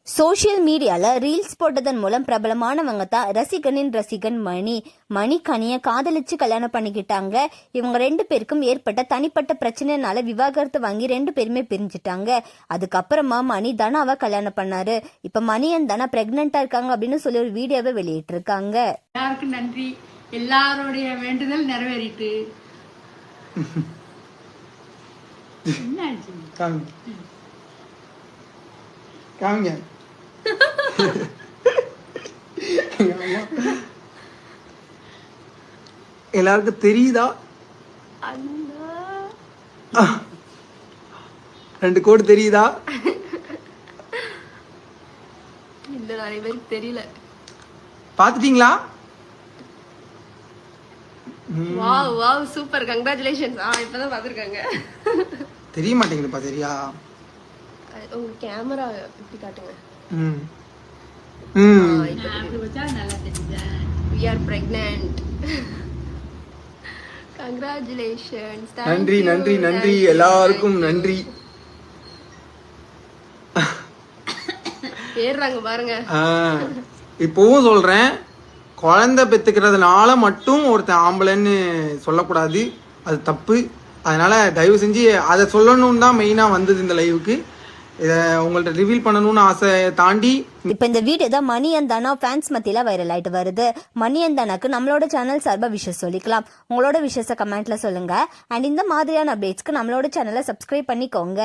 Social மீடியால reels போட்டதன் மூலம் பிரபலமானவங்க தான் ரசிகனின் ரசிகன் மணி கனியை காதலிச்சு கல்யாணம் பண்ணிக்கிட்டாங்க. இவங்க 2 பேருக்கும் ஏற்பட்ட தனிப்பட்ட பிரச்சனைனால விவாகரத்து வாங்கி 2 பேருமே பிரிஞ்சுட்டாங்க. அதுக்கப்புறமா மணி தனாவை கல்யாணம் பண்ணாரு. இப்ப மணி அண்ட் தனா பிரெக்னெண்டா இருக்காங்க அப்படின்னு சொல்லி ஒரு வீடியோவை வெளியிட்டு இருக்காங்க. எல்லாருக்கும் நன்றி. எல்லாருடைய வேண்டுதல் நிறைவேறிட்டு காமிங்க. எல்லாருக்கும் தெரியுதா? 2 கோடு தெரியுதா? இல்ல, நிறைய பேருக்கு தெரியல. பாத்துட்டீங்களா? Wow wow, super, congratulations. இப்பதான் பாத்துருக்காங்க. தெரிய மாட்டேங்குதுப்பா. சரியா? உங்க கேமரா இப்படி காட்டுங்க. We are pregnant. Congratulations. நன்றி நன்றி நன்றி, எல்லாருக்கும் நன்றி. ஏறுறாங்க பாருங்க. இப்பவும் சொல்றேன், குழந்தை பெத்துக்கிறதுனால மட்டும் ஒருத்தன் ஆம்பளைன்னு சொல்லக்கூடாது. அது தப்பு. அதனால தயவு செஞ்சு அதை சொல்லணும்னு தான் மெயினா வந்தது இந்த லைவுக்கு. இதை உங்கள்ட்ட ரிவீல் பண்ணணும்னு ஆசை தாண்டி இப்ப இந்த வீடியோ தான் மணி அண்ட் தனா ஃபேன்ஸ் மத்தியில வைரல் ஆயிட்டு வருது. மணி அண்ட் தனாக்கு நம்மளோட சேனல் சார்பா விஷயம் சொல்லிக்கலாம். உங்களோட விஷயத்தை கமெண்ட்ல சொல்லுங்க. அண்ட் இந்த மாதிரியான அப்டேட்ஸ்க்கு நம்மளோட சேனலை சப்ஸ்கிரைப் பண்ணிக்கோங்க.